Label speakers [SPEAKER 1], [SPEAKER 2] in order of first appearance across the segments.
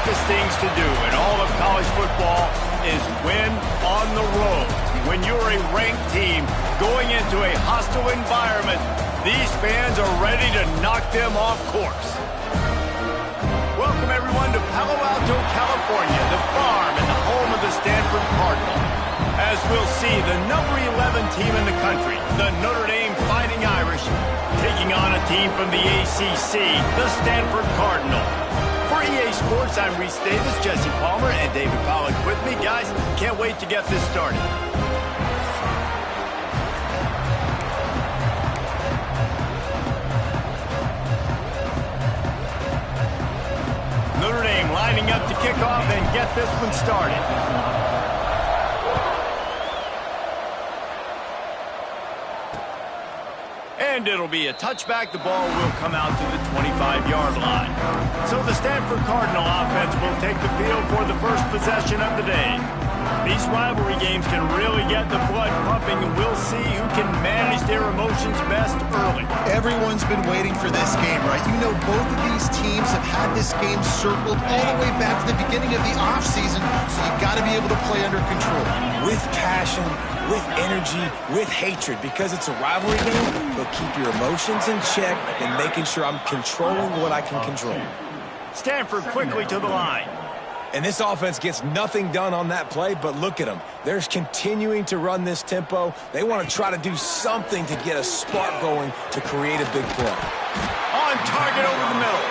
[SPEAKER 1] toughest things to do in all of college football is win on the road. When you're a ranked team going into a hostile environment, these fans are ready to knock them off course. Welcome, everyone, to Palo Alto, California, the farm and the home of the Stanford Cardinal. As we'll see, the number 11 team in the country, the Notre Dame Fighting Irish, taking on a team from the ACC, the Stanford Cardinal. For EA Sports, I'm Reese Davis, Jesse Palmer, and David Pollack with me. Guys, can't wait to get this started. Notre Dame lining up to kick off and get this one started. And it'll be a touchback. The ball will come out to the 25-yard line. So the Stanford Cardinal offense will take the field for the first possession of the day. These rivalry games can really get the blood pumping, and we'll see who can manage their emotions best early.
[SPEAKER 2] Everyone's been waiting for this game, right? You know, both of these teams have had this game circled all the way back to the beginning of the offseason, so you've got to be able to play under control.
[SPEAKER 3] With passion, with energy, with hatred, because it's a rivalry game, but keep your emotions in check and making sure I'm controlling what I can control.
[SPEAKER 1] Stanford quickly to the line.
[SPEAKER 3] And this offense gets nothing done on that play, but look at them. They're continuing to run this tempo. They want to try to do something to get a spark going to create a big play.
[SPEAKER 1] On target over the middle.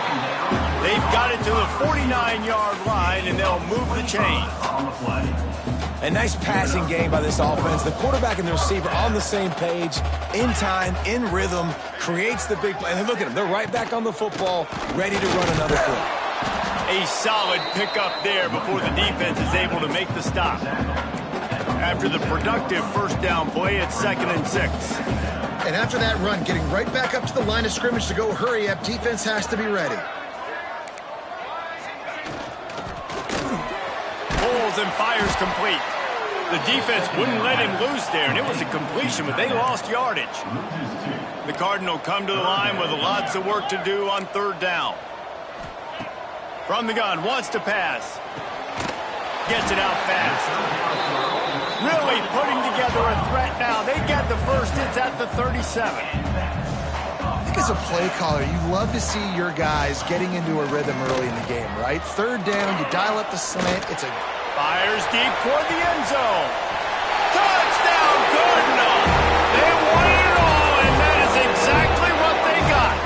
[SPEAKER 1] They've got it to the 49-yard line, and they'll move the chain.
[SPEAKER 3] A nice passing game by this offense. The quarterback and the receiver on the same page, in time, in rhythm, creates the big play. And look at them. They're right back on the football, ready to run another play.
[SPEAKER 1] A solid pickup there before the defense is able to make the stop. After the productive first down play, it's 2nd and 6.
[SPEAKER 2] And after that run, getting right back up to the line of scrimmage to go hurry up, defense has to be ready.
[SPEAKER 1] Pulls and fires complete. The defense wouldn't let him loose there, and it was a completion, but they lost yardage. The Cardinal come to the line with lots of work to do on 3rd down. From the gun, wants to pass. Gets it out fast. Really putting together a threat now. They get the first. It's at the 37.
[SPEAKER 2] I think as a play caller, you love to see your guys getting into a rhythm early in the game, right? 3rd down, you dial up the slant. It's a...
[SPEAKER 1] Fires deep toward the end zone. Touchdown, Cardinal! They won it all, and that is exactly what they got.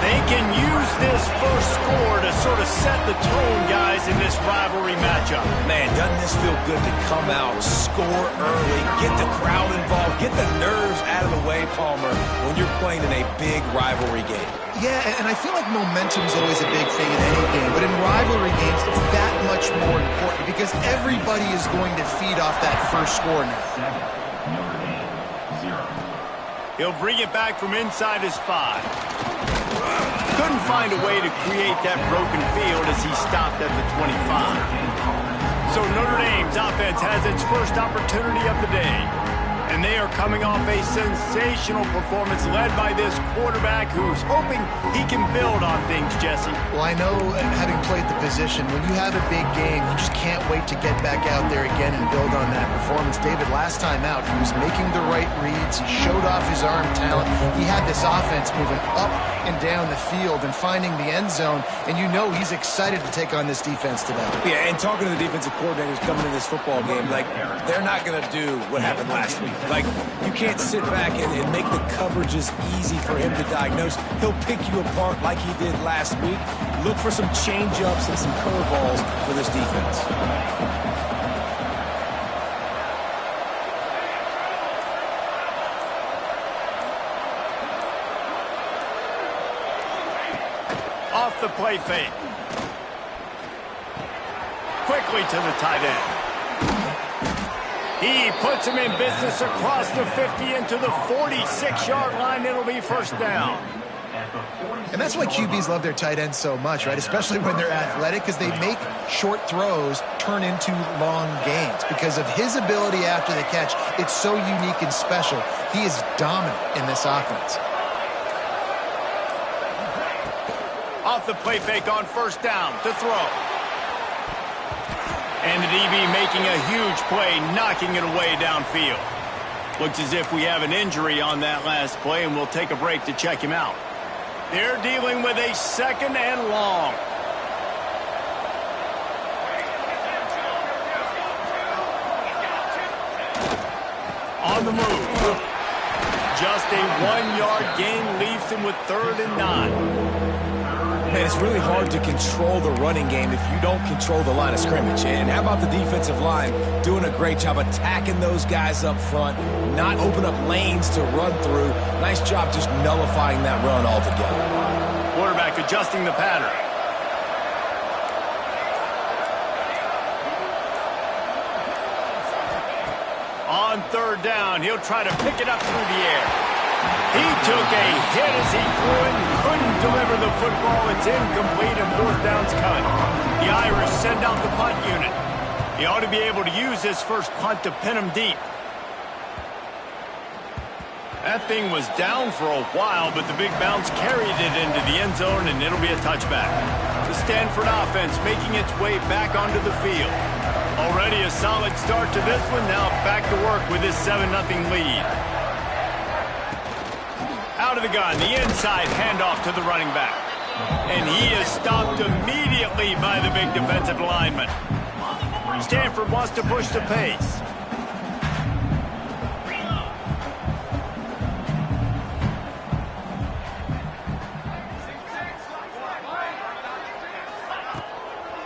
[SPEAKER 1] They can use this first score to sort of set the tone, guys, in this rivalry matchup.
[SPEAKER 3] Man, doesn't this feel good to come out, score early, get the crowd involved, get the nerves out of the way, Palmer, when you're playing in a big rivalry game?
[SPEAKER 2] Yeah, and I feel like momentum's always a big thing in any game, but in rivalry games, it's that much more important because everybody is going to feed off that first score now.
[SPEAKER 1] He'll bring it back from inside his 5. Couldn't find a way to create that broken field as he stopped at the 25. So Notre Dame's offense has its first opportunity of the day. And they are coming off a sensational performance led by this quarterback who's hoping he can build on things, Jesse.
[SPEAKER 2] Well, I know, having played the position, when you have a big game, you just can't wait to get back out there again and build on that performance. David, last time out, he was making the right reads. He showed off his arm talent. He had this offense moving up and down the field and finding the end zone, and you know he's excited to take on this defense today.
[SPEAKER 3] Yeah, and talking to the defensive coordinators coming into this football game, like, they're not going to do what happened last week. Like, you can't sit back and make the coverages easy for him to diagnose. He'll pick you apart like he did last week. Look for some change-ups and some curveballs for this defense.
[SPEAKER 1] Off the play fake. Quickly to the tight end. He puts him in business across the 50 into the 46-yard line. It'll be first down.
[SPEAKER 2] And that's why QBs love their tight ends so much, right? Especially when they're athletic, because they make short throws turn into long gains. Because of his ability after the catch, it's so unique and special. He is dominant in this offense.
[SPEAKER 1] Off the play fake on first down to throw. And the DB making a huge play, knocking it away downfield. Looks as if we have an injury on that last play, and we'll take a break to check him out. They're dealing with a 2nd and long. On the move. Just a 1-yard gain leaves him with 3rd and 9.
[SPEAKER 3] Man, it's really hard to control the running game if you don't control the line of scrimmage. And how about the defensive line doing a great job attacking those guys up front, not open up lanes to run through. Nice job just nullifying that run altogether.
[SPEAKER 1] Quarterback adjusting the pattern. On 3rd down, he'll try to pick it up through the air. He took a hit as he threw it and couldn't deliver the football. It's incomplete and 4th down's cut. The Irish send out the punt unit. He ought to be able to use this first punt to pin him deep. That thing was down for a while, but the big bounce carried it into the end zone, and it'll be a touchback. The Stanford offense making its way back onto the field. Already a solid start to this one. Now back to work with this 7-0 lead. Out of the gun, the inside handoff to the running back. And he is stopped immediately by the big defensive lineman. Stanford wants to push the pace.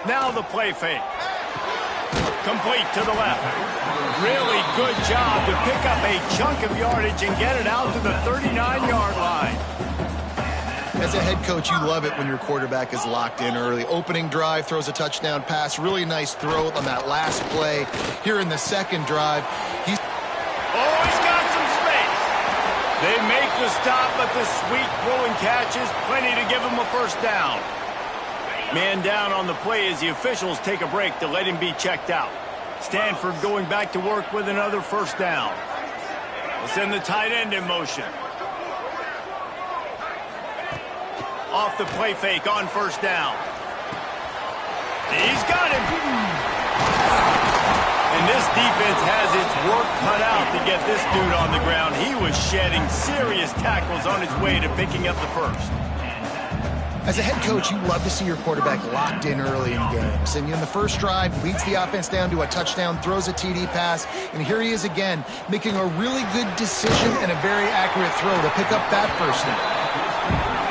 [SPEAKER 1] Now the play fake. Complete to the left. Really good job to pick up a chunk of yardage and get it out to the 39-yard line.
[SPEAKER 2] As a head coach, you love it when your quarterback is locked in early. Opening drive, throws a touchdown pass. Really nice throw on that last play. Here in the second drive, he's
[SPEAKER 1] got some space. They make the stop, but the sweet throwing catch is plenty to give him a first down. Man down on the play as the officials take a break to let him be checked out. Stanford going back to work with another first down. They'll send the tight end in motion. Off the play fake on first down. He's got him. And this defense has its work cut out to get this dude on the ground. He was shedding serious tackles on his way to picking up the first.
[SPEAKER 2] As a head coach, you love to see your quarterback locked in early in games. And in the first drive, leads the offense down to a touchdown, throws a TD pass, and here he is again, making a really good decision and a very accurate throw to pick up that first down.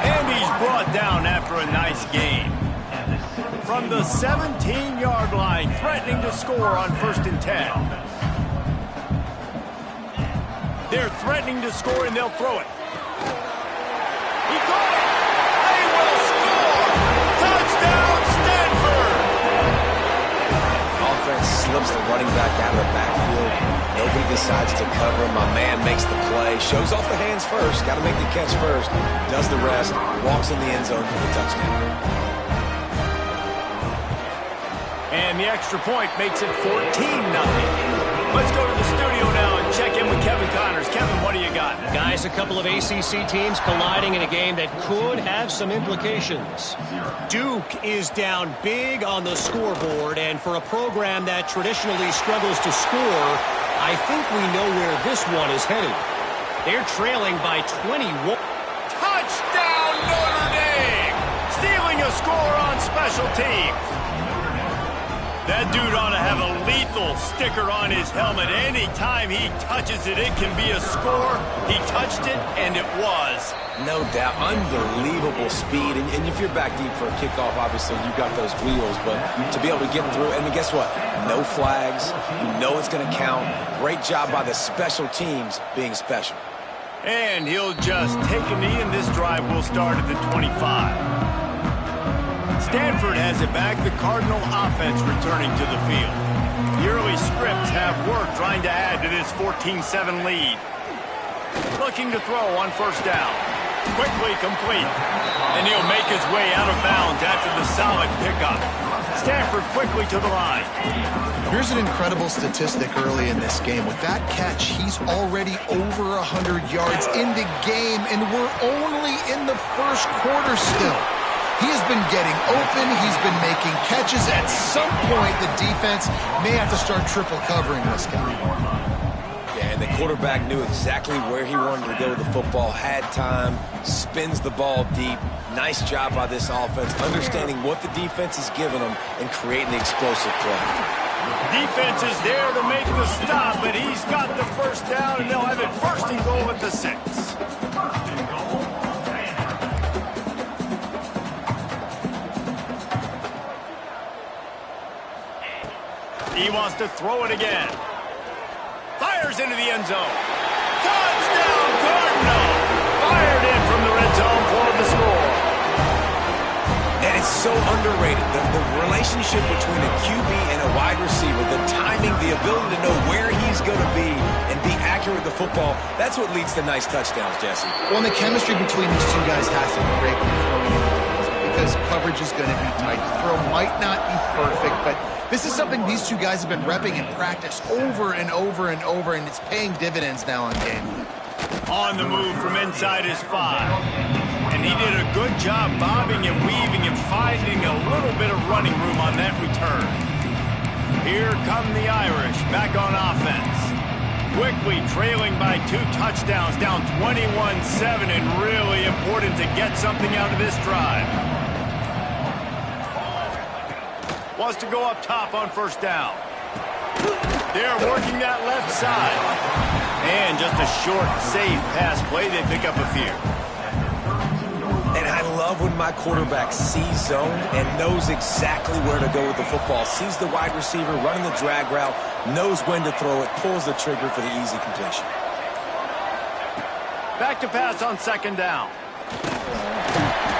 [SPEAKER 1] And he's brought down after a nice gain. From the 17-yard line, threatening to score on 1st and 10. They're threatening to score, and they'll throw it. He caught it! They will score! Touchdown, Stanford!
[SPEAKER 3] Offense slips the running back out of the backfield. Nobody decides to cover him. My man makes the play. Shows off the hands first. Got to make the catch first. Does the rest. Walks in the end zone for the touchdown.
[SPEAKER 1] And the extra point makes it 14-0. Let's go to the studio now and check in with Kevin Connors. Kevin, what do you got?
[SPEAKER 4] Guys, a couple of ACC teams colliding in a game that could have some implications. Duke is down big on the scoreboard, and for a program that traditionally struggles to score, I think we know where this one is headed. They're trailing by 21.
[SPEAKER 1] Touchdown, Notre Dame! Stealing a score on special teams. That dude ought to have a lethal sticker on his helmet. Anytime he touches it, it can be a score. He touched it, and it was.
[SPEAKER 3] No doubt. Unbelievable speed. And if you're back deep for a kickoff, obviously you got those wheels. But to be able to get through, and guess what? No flags. You know it's going to count. Great job by the special teams being special.
[SPEAKER 1] And he'll just take a knee, and this drive will start at the 25. Stanford has it back. The Cardinal offense returning to the field. The early scripts have worked trying to add to this 14-7 lead. Looking to throw on first down. Quickly complete. And he'll make his way out of bounds after the solid pickup. Stanford quickly to the line.
[SPEAKER 2] Here's an incredible statistic early in this game. With that catch, he's already over 100 yards in the game, and we're only in the first quarter still. He has been getting open. He's been making catches. At some point, the defense may have to start triple covering this guy.
[SPEAKER 3] Yeah, and the quarterback knew exactly where he wanted to go with the football, had time, spins the ball deep. Nice job by this offense, understanding what the defense is giving them and creating the explosive play.
[SPEAKER 1] Defense is there to make the stop, but he's got the first down, and they'll have it 1st and goal at the 6. He wants to throw it again. Fires into the end zone. Touchdown, Cardinal! Fired in from the red zone for the score.
[SPEAKER 3] And it's so underrated. The relationship between a QB and a wide receiver, the timing, the ability to know where he's going to be and be accurate with the football, that's what leads to nice touchdowns, Jesse.
[SPEAKER 2] Well, and the chemistry between these two guys has to be great when throwing in because coverage is going to be tight. The throw might not be perfect, but this is something these two guys have been repping in practice over and over and over, and it's paying dividends now on game.
[SPEAKER 1] On the move from inside his 5. And he did a good job bobbing and weaving and finding a little bit of running room on that return. Here come the Irish back on offense. Quickly trailing by 2 touchdowns, down 21-7, and really important to get something out of this drive. wants to go up top on first down. They're working that left side. And just a short, safe pass play. They pick up a few.
[SPEAKER 3] And I love when my quarterback sees zone and knows exactly where to go with the football. Sees the wide receiver running the drag route, knows when to throw it, pulls the trigger for the easy completion.
[SPEAKER 1] Back to pass on second down.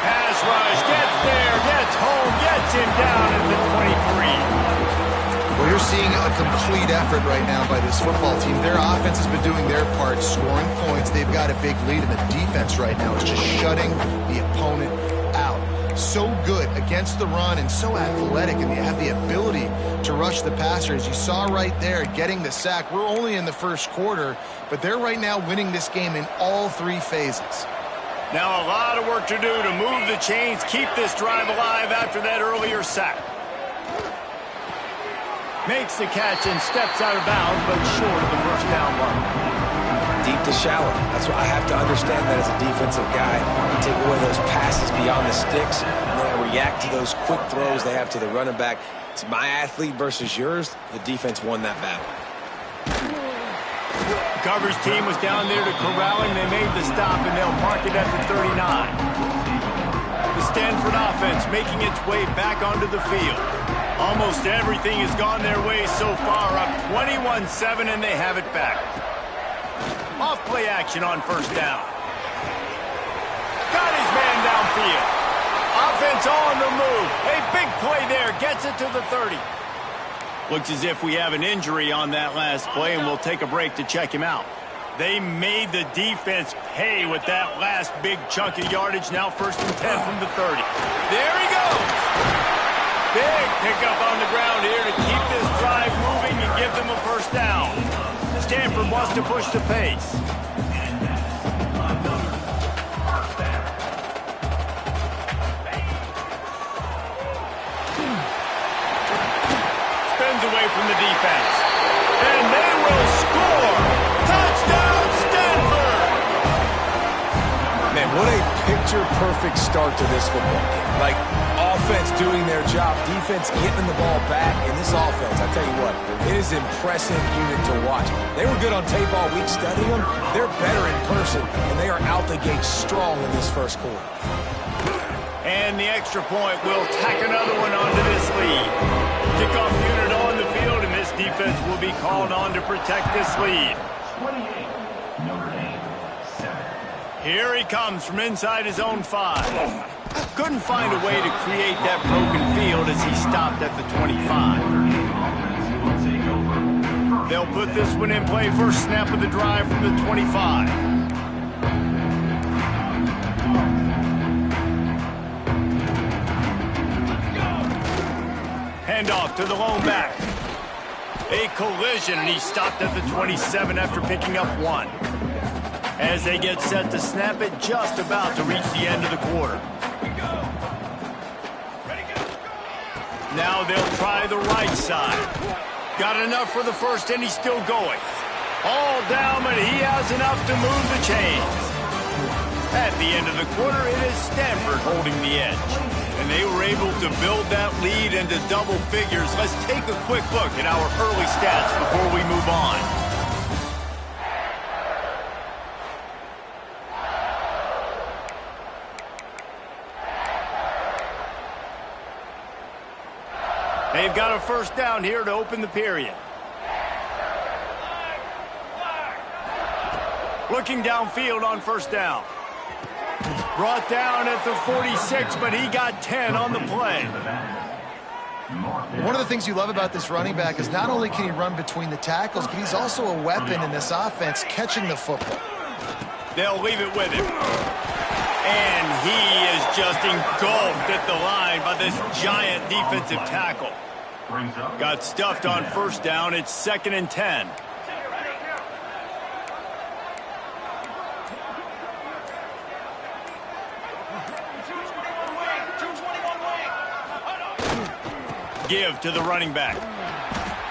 [SPEAKER 1] Pass rush, gets there, gets home, gets him down at the 23.
[SPEAKER 2] Well, you're seeing a complete effort right now by this football team. Their offense has been doing their part, scoring points. They've got a big lead, and the defense right now is just shutting the opponent out. So good against the run and so athletic, and they have the ability to rush the passer. As you saw right there, getting the sack. We're only in the first quarter, but they're right now winning this game in all three phases.
[SPEAKER 1] Now a lot of work to do to move the chains, keep this drive alive after that earlier sack. Makes the catch and steps out of bounds, but short of the first down mark.
[SPEAKER 3] Deep to shallow. That's what I have to understand that as a defensive guy. You take away those passes beyond the sticks, and then I react to those quick throws they have to the running back. It's my athlete versus yours. The defense won that battle.
[SPEAKER 1] The coverage team was down there to corral him. They made the stop, and they'll mark it at the 39. The Stanford offense making its way back onto the field. Almost everything has gone their way so far, up 21-7, and they have it back. Off play action on first down. Got his man downfield. Offense on the move. A big play there, gets it to the 30. Looks as if we have an injury on that last play, and we'll take a break to check him out. They made the defense pay with that last big chunk of yardage. Now 1st and 10 from the 30. There he goes. Big pickup on the ground here to keep this drive moving and give them a first down. Stanford wants to push the pace. Spins away from the defense. And they will score! Touchdown, Stanford!
[SPEAKER 3] Man, what a picture-perfect start to this football game. Like, offense doing their job, defense getting the ball back, and this offense, I tell you what, it is an impressive unit to watch. They were good on tape all week studying them. They're better in person, and they are out the gate strong in this first quarter.
[SPEAKER 1] And the extra point will tack another one onto this lead. Kickoff unit on the field, and this defense will be called on to protect this lead.
[SPEAKER 5] 28, Notre Dame, 7.
[SPEAKER 1] Here he comes from inside his own 5. Couldn't find a way to create that broken field as he stopped at the 25. They'll put this one in play. First snap of the drive from the 25. Handoff to the lone back. A collision, and he stopped at the 27 after picking up 1. As they get set to snap it, just about to reach the end of the quarter. Now they'll try the right side. Got enough for the first, and he's still going. All down, but he has enough to move the chains. At the end of the quarter, it is Stanford holding the edge. And they were able to build that lead into double figures. Let's take a quick look at our early stats before we move on. They've got a first down here to open the period. Looking downfield on first down. Brought down at the 46, but he got 10 on the play.
[SPEAKER 2] One of the things you love about this running back is not only can he run between the tackles, but he's also a weapon in this offense catching the football.
[SPEAKER 1] They'll leave it with him. And he is just engulfed at the line by this giant defensive tackle. Got stuffed on first down. It's 2nd and 10. Give to the running back.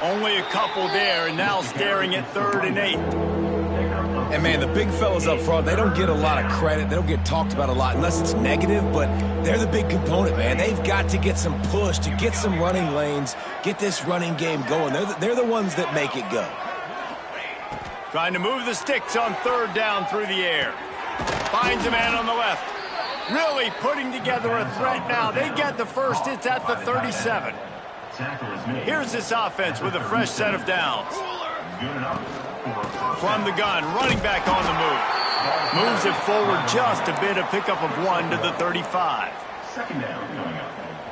[SPEAKER 1] Only a couple there, and now staring at 3rd and 8.
[SPEAKER 3] And, man, the big fellas up front, they don't get a lot of credit. They don't get talked about a lot unless it's negative, but they're the big component, man. They've got to get some push, to get some running lanes, get this running game going. They're the ones that make it go.
[SPEAKER 1] Trying to move the sticks on third down through the air. Finds a man on the left. Really putting together a threat now. They get the first. It's at the 37. Here's this offense with a fresh set of downs. From the gun, running back on the move. Moves it forward just a bit, a pickup of 1 to the 35.
[SPEAKER 5] Second down coming up.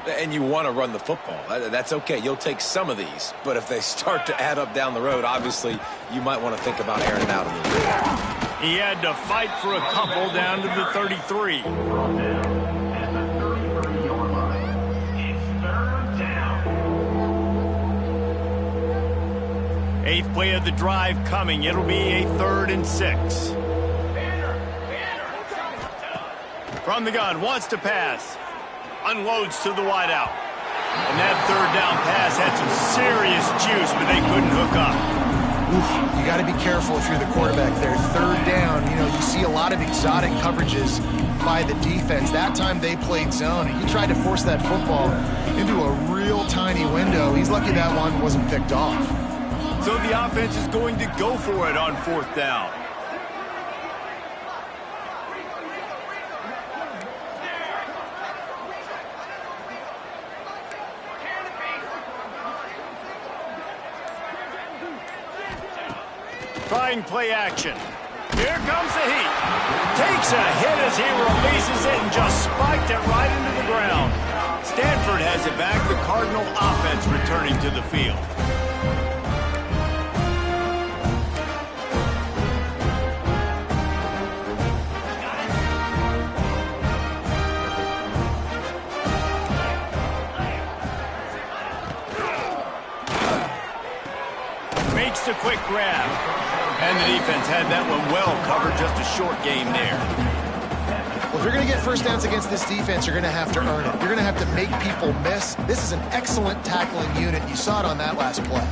[SPEAKER 3] And you want to run the football. That's okay. You'll take some of these. But if they start to add up down the road, obviously, you might want to think about airing it out a little bit.
[SPEAKER 1] He had to fight for a couple down to the 33.
[SPEAKER 5] Brought down at the 33-yard line. It's third down.
[SPEAKER 1] 8th play of the drive coming. It'll be a 3rd and 6. From the gun, wants to pass. Unloads to the wideout. And that 3rd down pass had some serious juice, but they couldn't hook up.
[SPEAKER 2] Oof, you got to be careful if you're the quarterback there. 3rd down, you see a lot of exotic coverages by the defense. That time they played zone, and he tried to force that football into a real tiny window. He's lucky that one wasn't picked off.
[SPEAKER 1] So the offense is going to go for it on 4th down. Trying play action. Here comes the heat. Takes a hit as he releases it and just spiked it right into the ground. Stanford has it back. The Cardinal offense returning to the field. Makes the quick grab. And the defense had that one well covered, just a short game there.
[SPEAKER 2] Well, if you're going to get first downs against this defense, you're going to have to earn it. You're going to have to make people miss. This is an excellent tackling unit. You saw it on that last play.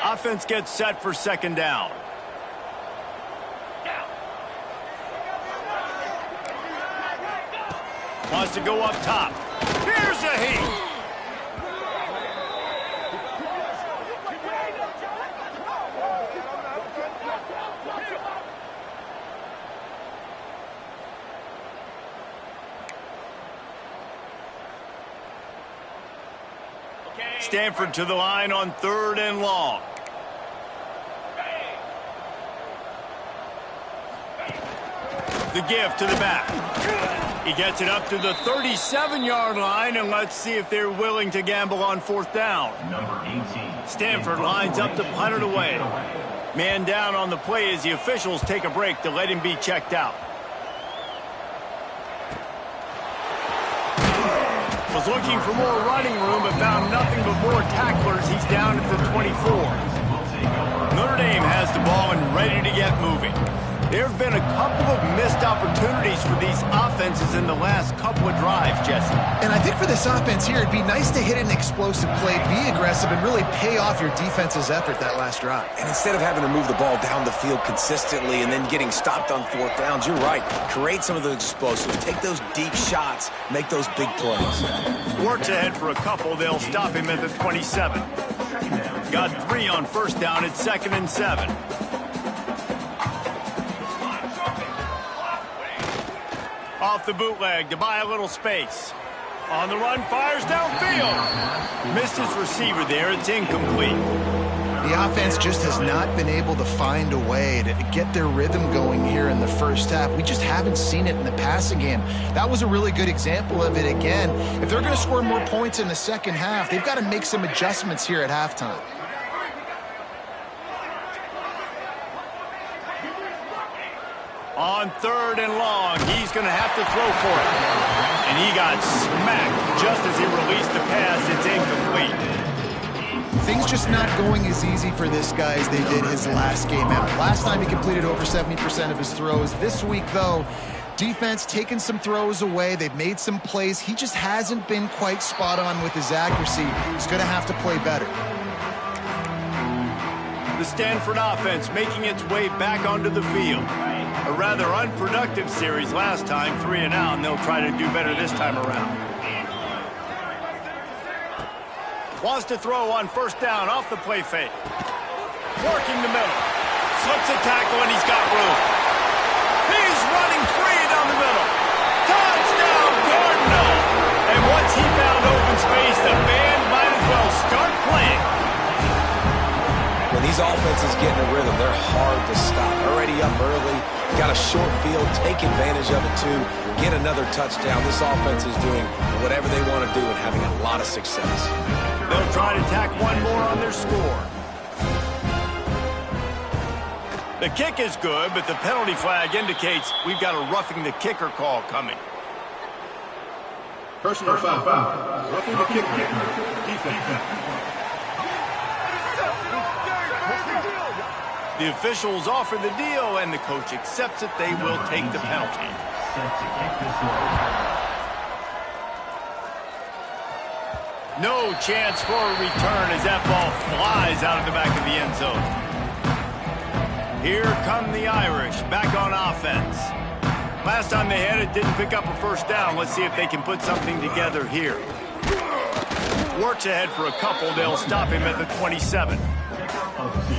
[SPEAKER 1] Offense gets set for 2nd down. Wants to go up top. Here's a heat. Stanford to the line on 3rd and long. The give to the back. He gets it up to the 37-yard line, and let's see if they're willing to gamble on 4th down.
[SPEAKER 5] Number 18.
[SPEAKER 1] Stanford lines up to punt it away. Man down on the play as the officials take a break to let him be checked out. Was looking for more running room, but found nothing but more tacklers. He's down at the 24. Notre Dame has the ball and ready to get moving. There have been a couple of missed opportunities for these offenses in the last couple of drives, Jesse.
[SPEAKER 2] And I think for this offense here, it'd be nice to hit an explosive play, be aggressive, and really pay off your defense's effort that last drive.
[SPEAKER 3] And instead of having to move the ball down the field consistently and then getting stopped on 4th downs, you're right. Create some of those explosives. Take those deep shots. Make those big plays.
[SPEAKER 1] Works ahead for a couple. They'll stop him at the 27. Got 3 on 1st down. It's 2nd and 7. Off the bootleg to buy a little space. On the run, fires downfield. Missed his receiver there. It's incomplete.
[SPEAKER 2] The offense just has not been able to find a way to get their rhythm going here in the first half. We just haven't seen it in the passing game. That was a really good example of it again. If they're going to score more points in the second half, they've got to make some adjustments here at halftime.
[SPEAKER 1] On 3rd and long, he's going to have to throw for it. And he got smacked just as he released the pass. It's incomplete.
[SPEAKER 2] Things just not going as easy for this guy as they did his last game out. Last time he completed over 70% of his throws. This week, though, defense taking some throws away. They've made some plays. He just hasn't been quite spot on with his accuracy. He's going to have to play better.
[SPEAKER 1] The Stanford offense making its way back onto the field. A rather unproductive series last time, 3 and out, and they'll try to do better this time around. Wants to throw on first down off the play fake. Working the middle. Slips a tackle and he's got room. He's running free down the middle. Touchdown, Cardinal! And once he found open space, the band might as well start playing.
[SPEAKER 3] When these offenses get in a rhythm, they're hard to stop. Already up early, got a short field, take advantage of it too, get another touchdown. This offense is doing whatever they want to do and having a lot of success.
[SPEAKER 1] They'll try to tack one more on their score. The kick is good, but the penalty flag indicates we've got a roughing the kicker call coming.
[SPEAKER 5] Personal foul. Roughing the kicker. Defense.
[SPEAKER 1] The officials offer the deal, and the coach accepts it. They will take the penalty. No chance for a return as that ball flies out of the back of the end zone. Here come the Irish, back on offense. Last time they had it, didn't pick up a first down. Let's see if they can put something together here. Works ahead for a couple. They'll stop him at the 27.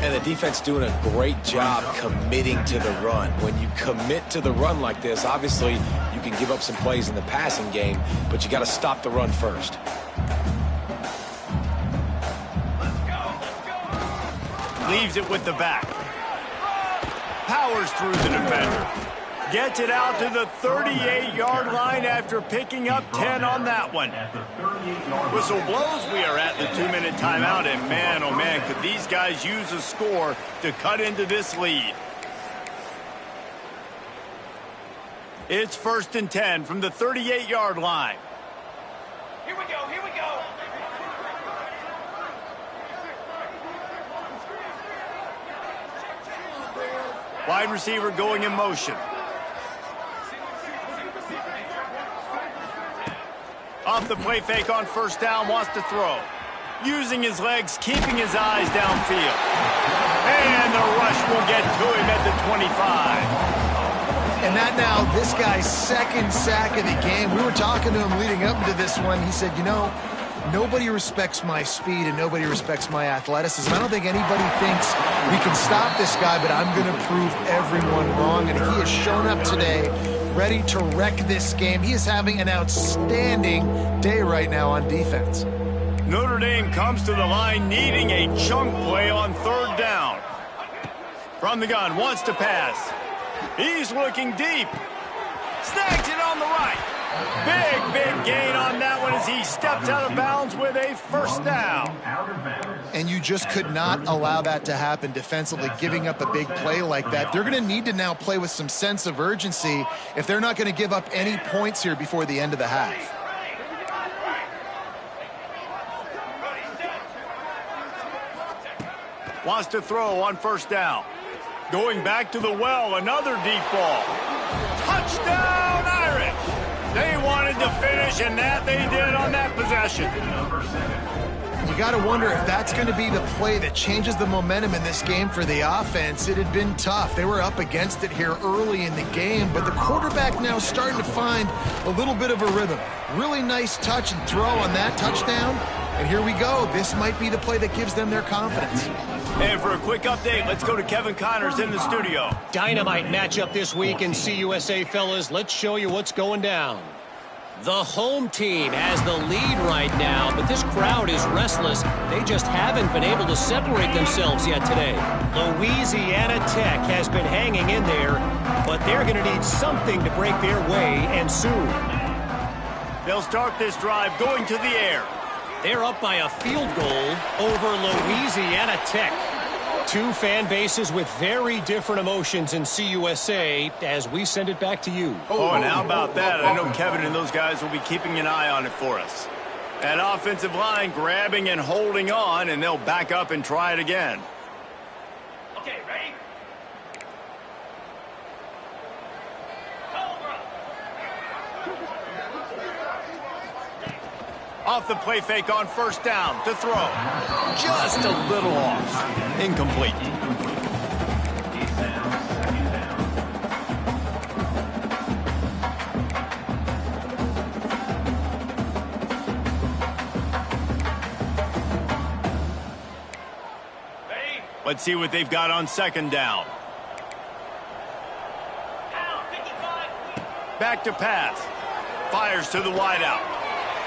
[SPEAKER 3] And the defense doing a great job committing to the run. When you commit to the run like this, obviously you can give up some plays in the passing game, but you got to stop the run first.
[SPEAKER 1] Leaves it with the back. Powers through the defender. Gets it out to the 38-yard line after picking up 10 on that one. Whistle blows. We are at the 2-minute timeout, and man, oh man, could these guys use a score to cut into this lead. It's 1st and 10 from the 38-yard line.
[SPEAKER 6] Here we go.
[SPEAKER 1] Wide receiver going in motion. Off the play fake on first down, wants to throw. Using his legs, keeping his eyes downfield. And the rush will get to him at the 25.
[SPEAKER 2] And that now, this guy's second sack of the game. We were talking to him leading up to this one. He said, you know, nobody respects my speed and nobody respects my athleticism. I don't think anybody thinks we can stop this guy, but I'm going to prove everyone wrong. And he has shown up today ready to wreck this game. He is having an outstanding day right now on defense.
[SPEAKER 1] Notre Dame comes to the line needing a chunk play on 3rd down. From the gun, wants to pass. He's looking deep. Snags it on the right. Big gain on that one as he steps out of bounds with a first down.
[SPEAKER 2] And you just could not allow that to happen defensively, giving up a big play like that. They're going to need to now play with some sense of urgency if they're not going to give up any points here before the end of the half.
[SPEAKER 1] Wants to throw on first down. Going back to the well, another deep ball. Touchdown, Irish! They wanted to finish, and that they did on that possession.
[SPEAKER 2] You got to wonder if that's going to be the play that changes the momentum in this game for the offense. It had been tough. They were up against it here early in the game, but the quarterback now starting to find a little bit of a rhythm. Really nice touch and throw on that touchdown. And here we go. This might be the play that gives them their confidence.
[SPEAKER 1] And for a quick update, let's go to Kevin Connors in the studio.
[SPEAKER 4] Dynamite matchup this week in CUSA, fellas. Let's show you what's going down. The home team has the lead right now, but this crowd is restless. They just haven't been able to separate themselves yet today. Louisiana Tech has been hanging in there, but they're going to need something to break their way, and soon.
[SPEAKER 1] They'll start this drive going to the air.
[SPEAKER 4] They're up by a field goal over Louisiana Tech. Two fan bases with very different emotions in CUSA as we send it back to you.
[SPEAKER 1] Oh, and how about that? I know Kevin and those guys will be keeping an eye on it for us. That offensive line grabbing and holding on, and they'll back up and try it again.
[SPEAKER 6] Okay, ready?
[SPEAKER 1] Off the play fake on first down to throw. Just a little off. Incomplete. Let's see what they've got on second down. Back to pass. Fires to the wideout.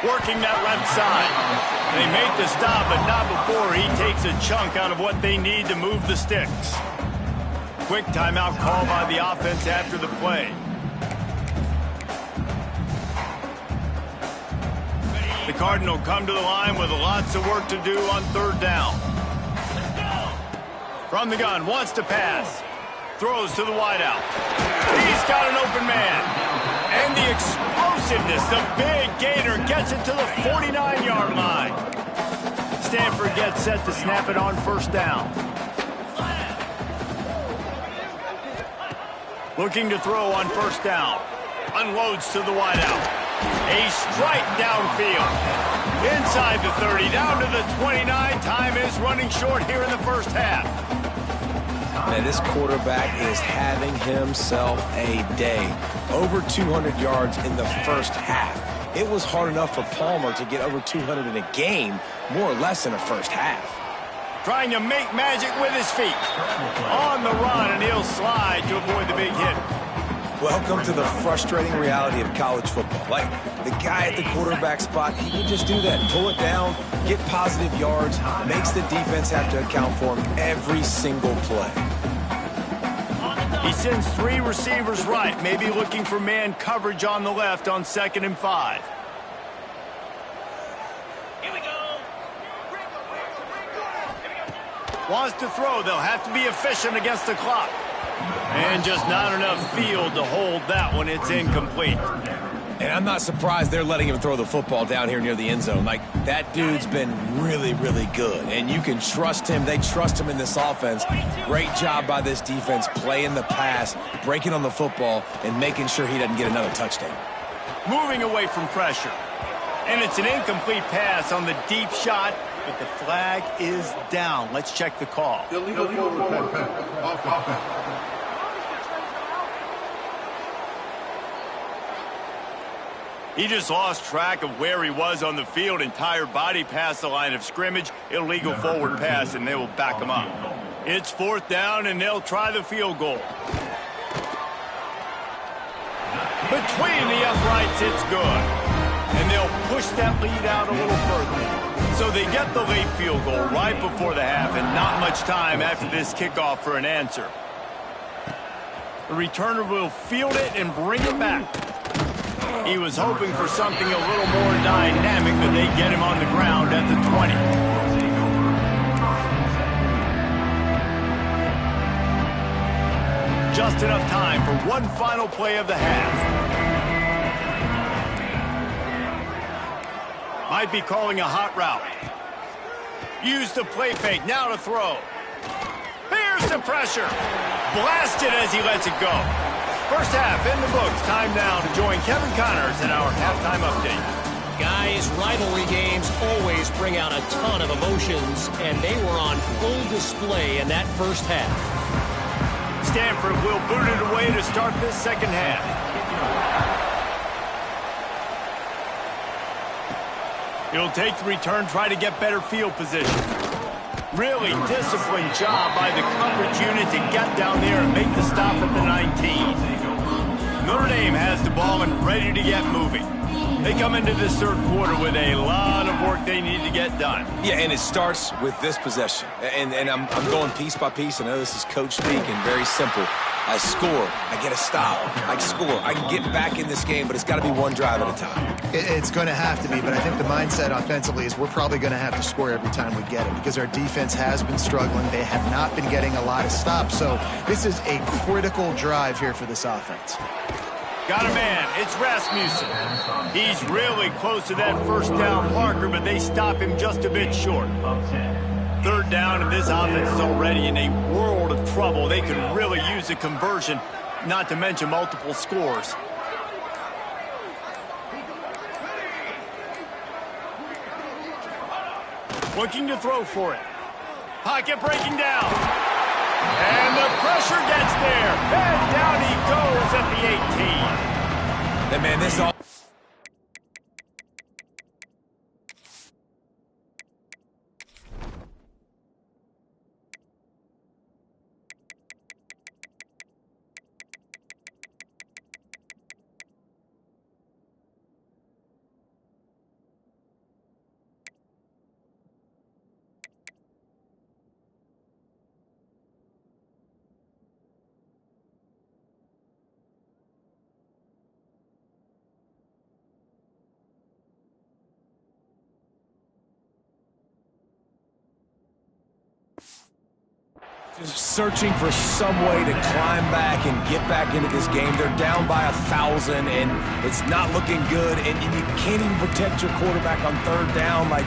[SPEAKER 1] Working that left side. They make the stop, but not before he takes a chunk out of what they need to move the sticks. Quick timeout call by the offense after the play. The Cardinals come to the line with lots of work to do on third down. From the gun, wants to pass. Throws to the wideout. He's got an open man. And the explosiveness, the big gainer gets it to the 49-yard line. Stanford gets set to snap it on first down. Looking to throw on first down. Unloads to the wideout. A strike downfield. Inside the 30, down to the 29. Time is running short here in the first half.
[SPEAKER 3] Man, this quarterback is having himself a day. Over 200 yards in the first half. It was hard enough for Palmer to get over 200 in a game, more or less in a first half.
[SPEAKER 1] Trying to make magic with his feet. On the run, and he'll slide to avoid the big hit.
[SPEAKER 3] Welcome to the frustrating reality of college football. Like, the guy at the quarterback spot, he can just do that. Pull it down, get positive yards, makes the defense have to account for him every single play.
[SPEAKER 1] He sends three receivers right, maybe looking for man coverage on the left on 2nd and 5.
[SPEAKER 6] Here we go.
[SPEAKER 1] Wants to throw. They'll have to be efficient against the clock. And just not enough field to hold that one. It's incomplete.
[SPEAKER 3] And I'm not surprised they're letting him throw the football down here near the end zone. Like, that dude's been really, really good. And you can trust him. They trust him in this offense. Great job by this defense playing the pass, breaking on the football, and making sure he doesn't get another touchdown.
[SPEAKER 1] Moving away from pressure. And it's an incomplete pass on the deep shot, but the flag is down. Let's check the call.
[SPEAKER 5] Illegal forward offense.
[SPEAKER 1] He just lost track of where he was on the field. Entire body past the line of scrimmage. Illegal forward pass, and they will back him up. It's 4th down, and they'll try the field goal. Between the uprights, it's good. And they'll push that lead out a little further. So they get the late field goal right before the half, and not much time after this kickoff for an answer. The returner will field it and bring it back. He was hoping for something a little more dynamic, but they get him on the ground at the 20. Just enough time for one final play of the half. Might be calling a hot route. Use the play fake, now to throw. Here's the pressure. Blasted as he lets it go. First half in the books. Time now to join Kevin Connors in our halftime update.
[SPEAKER 4] Guys, rivalry games always bring out a ton of emotions, and they were on full display in that first half.
[SPEAKER 1] Stanford will boot it away to start this second half. He'll take the return, try to get better field position. Really disciplined job by the coverage unit to get down there and make the stop at the 19. Notre Dame has the ball and ready to get moving. They come into this third quarter with a lot of work they need to get done.
[SPEAKER 3] Yeah, and it starts with this possession. And I'm going piece by piece. I know this is coach speak and very simple. I score. I get a stop. I score. I can get back in this game, but it's got to be one drive at a time.
[SPEAKER 2] It's going to have to be, but I think the mindset offensively is we're probably going to have to score every time we get it because our defense has been struggling. They have not been getting a lot of stops. So this is a critical drive here for this offense.
[SPEAKER 1] Got a man. It's Rasmussen. He's really close to that first down marker, but they stop him just a bit short. Third down, and this offense is already in a world of trouble. They can really use a conversion, not to mention multiple scores. Looking to throw for it. Pocket breaking down. And the pressure gets there. And down he goes at the 18.
[SPEAKER 3] And man, this all... Just searching for some way to climb back and get back into this game. They're down by 1,000, and it's not looking good. And you can't even protect your quarterback on third down. Like,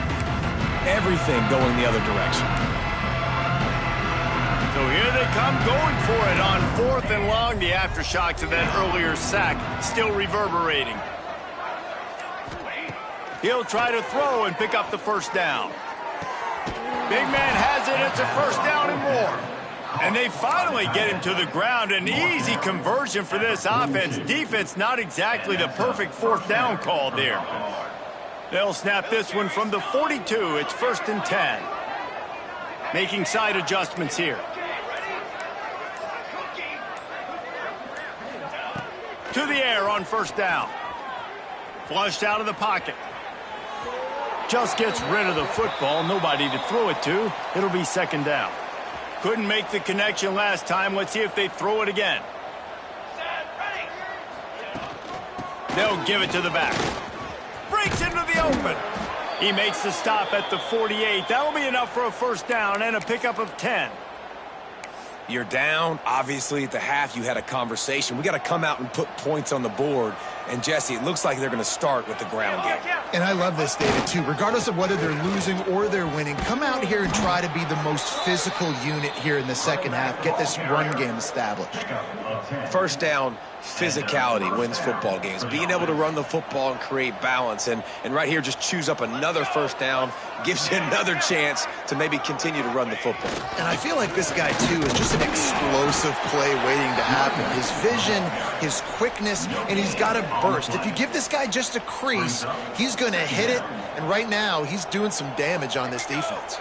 [SPEAKER 3] everything going the other direction.
[SPEAKER 1] So here they come going for it on 4th and long. The aftershocks of that earlier sack still reverberating. He'll try to throw and pick up the first down. Big man has it. It's a first down and more. And they finally get him to the ground. An easy conversion for this offense. Defense not exactly the perfect 4th down call there. They'll snap this one from the 42. It's 1st and 10. Making side adjustments here. To the air on 1st down. Flushed out of the pocket. Just gets rid of the football. Nobody to throw it to. It'll be 2nd down. Couldn't make the connection last time. Let's see if they throw it again. They'll give it to the back. Breaks into the open. He makes the stop at the 48. That'll be enough for a first down and a pickup of 10.
[SPEAKER 3] You're down. Obviously, at the half, you had a conversation. We got to come out and put points on the board. And, Jesse, it looks like they're going to start with the ground game.
[SPEAKER 2] And I love this, David, too. Regardless of whether they're losing or they're winning, come out here and try to be the most physical unit here in the second half. Get this run game established.
[SPEAKER 3] First down, physicality wins football games. Being able to run the football and create balance. And right here, just choose up another first down, gives you another chance to maybe continue to run the football.
[SPEAKER 2] And I feel like this guy, too, is just an explosive play waiting to happen. His vision, his quickness, and he's got a burst. If you give this guy just a crease, he's going to hit it. And right now, he's doing some damage on this defense.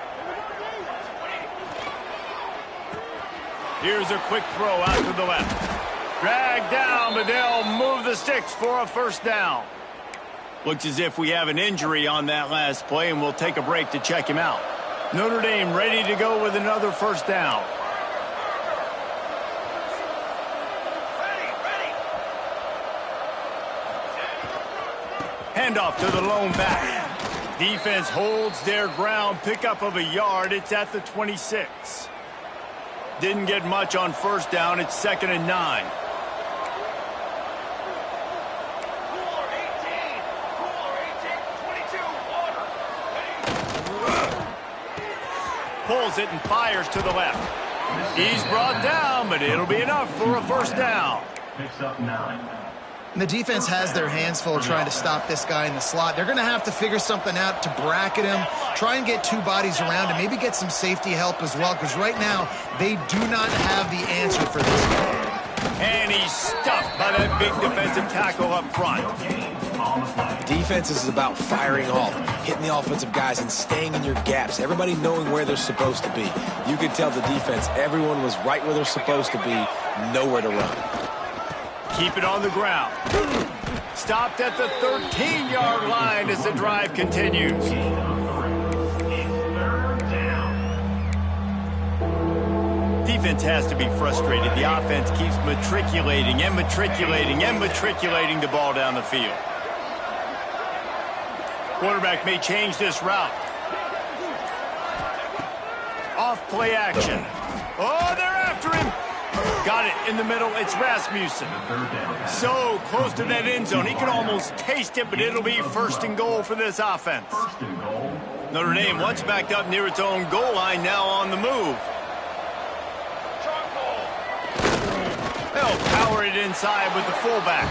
[SPEAKER 1] Here's a quick throw out to the left. Dragged down, but they'll move the sticks for a first down. Looks as if we have an injury on that last play, and we'll take a break to check him out. Notre Dame ready to go with another first down. Handoff to the lone back. Defense holds their ground, pickup of a yard. It's at the 26. Didn't get much on first down. It's 2nd and 9. Pulls it and fires to the left. He's brought down, but it'll be enough for a first down.
[SPEAKER 5] Picks up 9.
[SPEAKER 2] And the defense has their hands full trying to stop this guy in the slot. They're going to have to figure something out to bracket him, try and get 2 bodies around him, maybe get some safety help as well, because right now they do not have the answer for this guy.
[SPEAKER 1] And he's stuffed by that big defensive tackle up front.
[SPEAKER 3] Defense is about firing off, hitting the offensive guys and staying in your gaps, everybody knowing where they're supposed to be. You could tell the defense, everyone was right where they're supposed to be, nowhere to run.
[SPEAKER 1] Keep it on the ground. Stopped at the 13-yard line as the drive continues. Defense has to be frustrated. The offense keeps matriculating and matriculating and matriculating the ball down the field. Quarterback may change this route. Off play action. Oh, they're after him. Got it in the middle. It's Rasmussen. So close to that end zone. He can almost taste it, but it'll be 1st and goal for this offense. Notre Dame once backed up near its own goal line, now on the move. They'll power it inside with the fullback.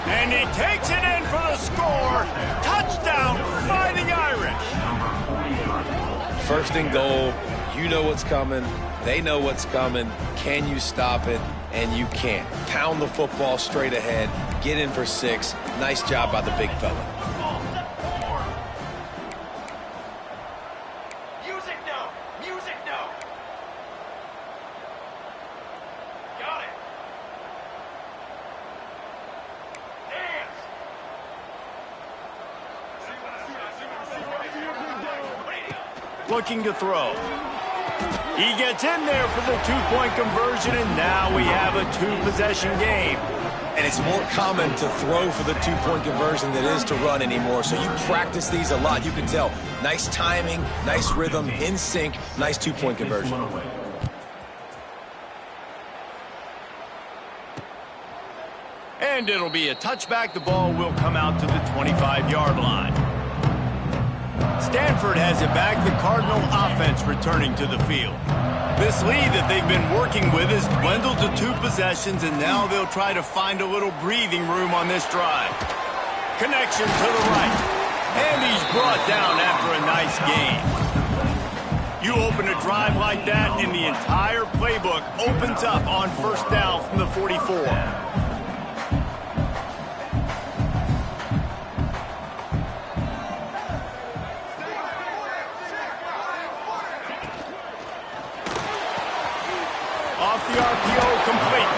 [SPEAKER 1] And he takes it in for the score. Touchdown, Fighting Irish.
[SPEAKER 3] first and goal. You know what's coming. They know what's coming. Can you stop it? And you can't. Pound the football straight ahead. Get in for 6. Nice job by the big fella.
[SPEAKER 6] Music no. Music no. Got it. Dance.
[SPEAKER 1] Looking to throw. He gets in there for the 2-point conversion, and now we have a 2-possession game.
[SPEAKER 3] And it's more common to throw for the 2-point conversion than it is to run anymore. So you practice these a lot. You can tell. Nice timing, nice rhythm, in sync, nice 2-point conversion.
[SPEAKER 1] And it'll be a touchback. The ball will come out to the 25-yard line. Stanford has it back. The Cardinal offense returning to the field. This lead that they've been working with has dwindled to 2 possessions, and now they'll try to find a little breathing room on this drive. Connection to the right. And he's brought down after a nice gain. You open a drive like that, and the entire playbook opens up on first down from the 44. Off the RPO, complete.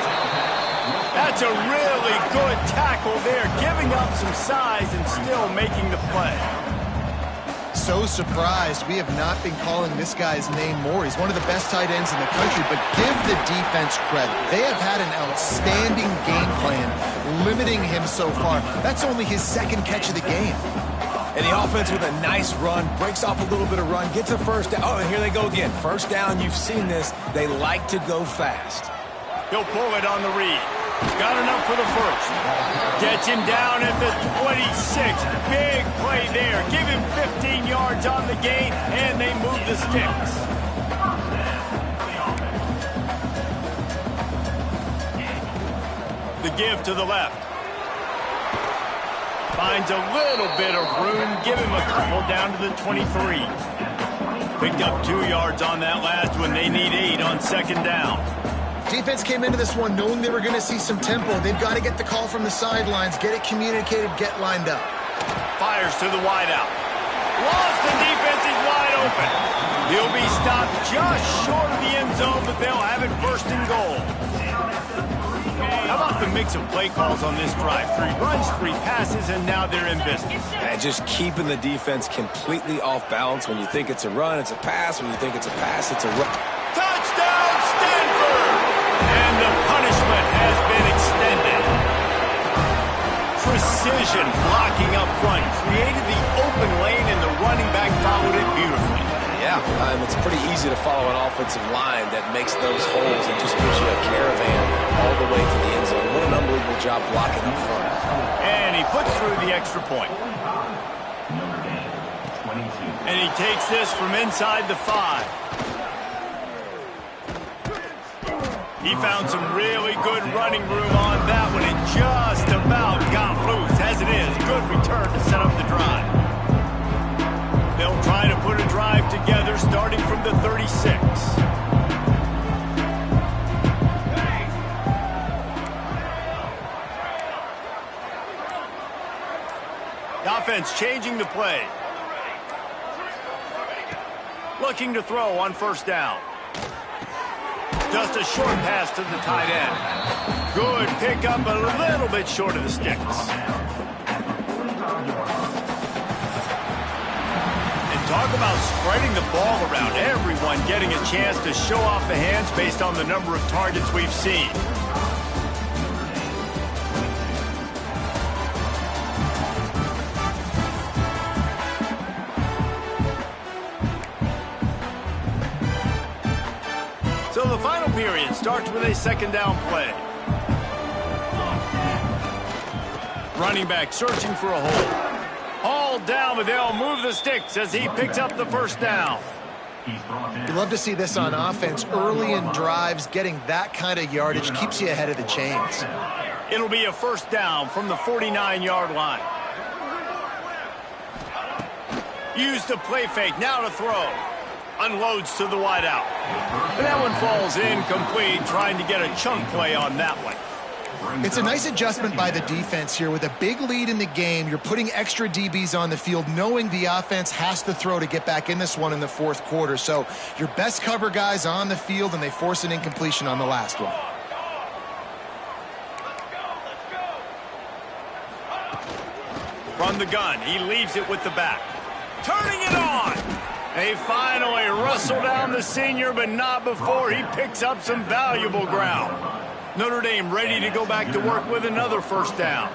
[SPEAKER 1] That's a really good tackle there, giving up some size and still making the play.
[SPEAKER 2] So surprised we have not been calling this guy's name more. He's one of the best tight ends in the country, but give the defense credit. They have had an outstanding game plan, limiting him so far. That's only his 2nd catch of the game.
[SPEAKER 3] And the offense with a nice run, breaks off a little bit of run, gets a first down. Oh, and here they go again. First down, you've seen this. They like to go fast.
[SPEAKER 1] He'll pull it on the read. Got enough for the first. Gets him down at the 26. Big play there. Give him 15 yards on the gain, and they move the sticks. The give to the left. Finds a little bit of room. Give him a couple down to the 23. Picked up 2 yards on that last one. They need 8 on 2nd down.
[SPEAKER 2] Defense came into this one knowing they were going to see some tempo. They've got to get the call from the sidelines, get it communicated, get lined up.
[SPEAKER 1] Fires to the wideout. Lost, the defense is wide open. He'll be stopped just short of the end zone, but they'll have it 1st and goal. How about the mix of play calls on this drive? 3 runs, 3 passes, and now they're in business.
[SPEAKER 3] And just keeping the defense completely off balance. When you think it's a run, it's a pass. When you think it's a pass, it's a run.
[SPEAKER 1] Touchdown, Stanford! And the punishment has been extended. Precision blocking up front created the open lane, and the running back followed it beautifully.
[SPEAKER 3] Yeah, it's pretty easy to follow an offensive line that makes those holes and just gives you a caravan all the way to the end zone. What an unbelievable job blocking up front.
[SPEAKER 1] And he puts through the extra point. And he takes this from inside the 5. He found some really good running room on that one and just about got loose. As it is, good return to set up the drive. They'll try to put a drive together starting from the 36. The offense changing the play. Looking to throw on 1st down. Just a short pass to the tight end. Good pickup, a little bit short of the sticks. Talk about spreading the ball around. Everyone getting a chance to show off the hands based on the number of targets we've seen. So the final period starts with a 2nd down play. Running back searching for a hole. All down, but they'll move the sticks as he picks up the 1st down.
[SPEAKER 2] You love to see this on offense. Early in drives, getting that kind of yardage keeps you ahead of the chains.
[SPEAKER 1] It'll be a 1st down from the 49-yard line. Use the play fake, now to throw. Unloads to the wideout. And that one falls incomplete, trying to get a chunk play on that one.
[SPEAKER 2] It's a nice adjustment by the defense here. With a big lead in the game, you're putting extra DBs on the field, knowing the offense has to throw to get back in this one in the fourth quarter. So your best cover guys on the field, and they force an incompletion on the last one.
[SPEAKER 1] From the gun, he leaves it with the back. Turning it on! They finally wrestle down the senior, but not before he picks up some valuable ground. Notre Dame ready to go back to work with another first down.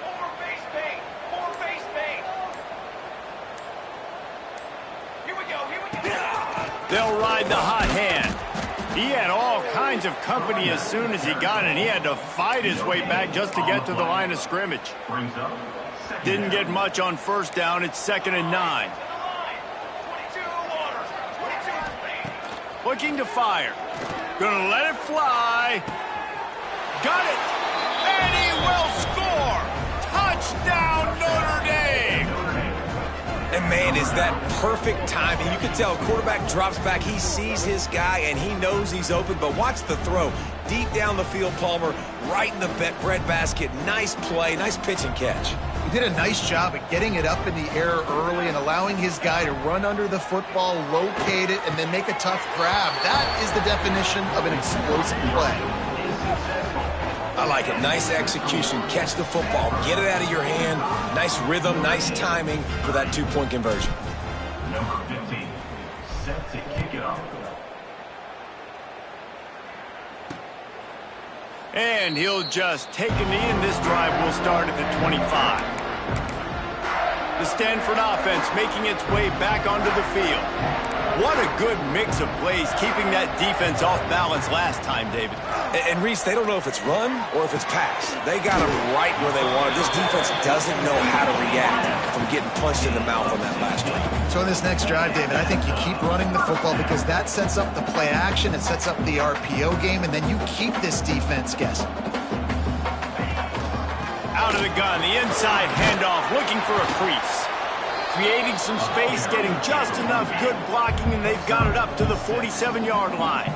[SPEAKER 6] More face paint! More face paint! Here we go, here we go!
[SPEAKER 1] They'll ride the hot hand. He had all kinds of company as soon as he got it. He had to fight his way back just to get to the line of scrimmage. Didn't get much on first down. It's 2nd and 9.
[SPEAKER 6] 22 waters! 22
[SPEAKER 1] Looking to fire. Gonna let it fly. Got it! And he will score! Touchdown, Notre Dame!
[SPEAKER 3] And man, is that perfect timing. You can tell quarterback drops back. He sees his guy, and he knows he's open. But watch the throw. Deep down the field, Palmer, right in the bread basket. Nice play, nice pitch and catch.
[SPEAKER 2] He did a nice job at getting it up in the air early and allowing his guy to run under the football, locate it, and then make a tough grab. That is the definition of an explosive play.
[SPEAKER 3] I like it. Nice execution. Catch the football. Get it out of your hand. Nice rhythm, nice timing for that two-point conversion.
[SPEAKER 5] Number 15, set to kick it off.
[SPEAKER 1] And he'll just take a knee, and this drive will start at the 25. The Stanford offense making its way back onto the field. What a good mix of plays, keeping that defense off balance last time, David.
[SPEAKER 3] And Reese, they don't know if it's run or if it's pass. They got them right where they want it. This defense doesn't know how to react from getting punched in the mouth on that last one.
[SPEAKER 2] So in this next drive, David, I think you keep running the football because that sets up the play action, it sets up the RPO game, and then you keep this defense guessing.
[SPEAKER 1] Out of the gun, the inside handoff, looking for a crease. Creating some space, getting just enough good blocking, and they've got it up to the 47-yard line.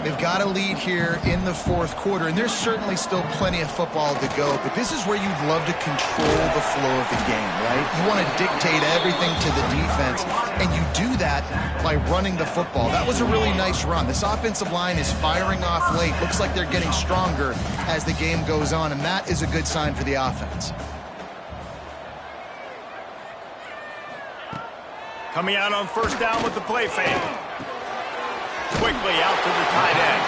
[SPEAKER 2] They've got a lead here in the fourth quarter, and there's certainly still plenty of football to go, but this is where you'd love to control the flow of the game, right? You want to dictate everything to the defense, and you do that by running the football. That was a really nice run. This offensive line is firing off late. Looks like they're getting stronger as the game goes on, and that is a good sign for the offense.
[SPEAKER 1] Coming out on first down with the play fake. Quickly out to the tight end.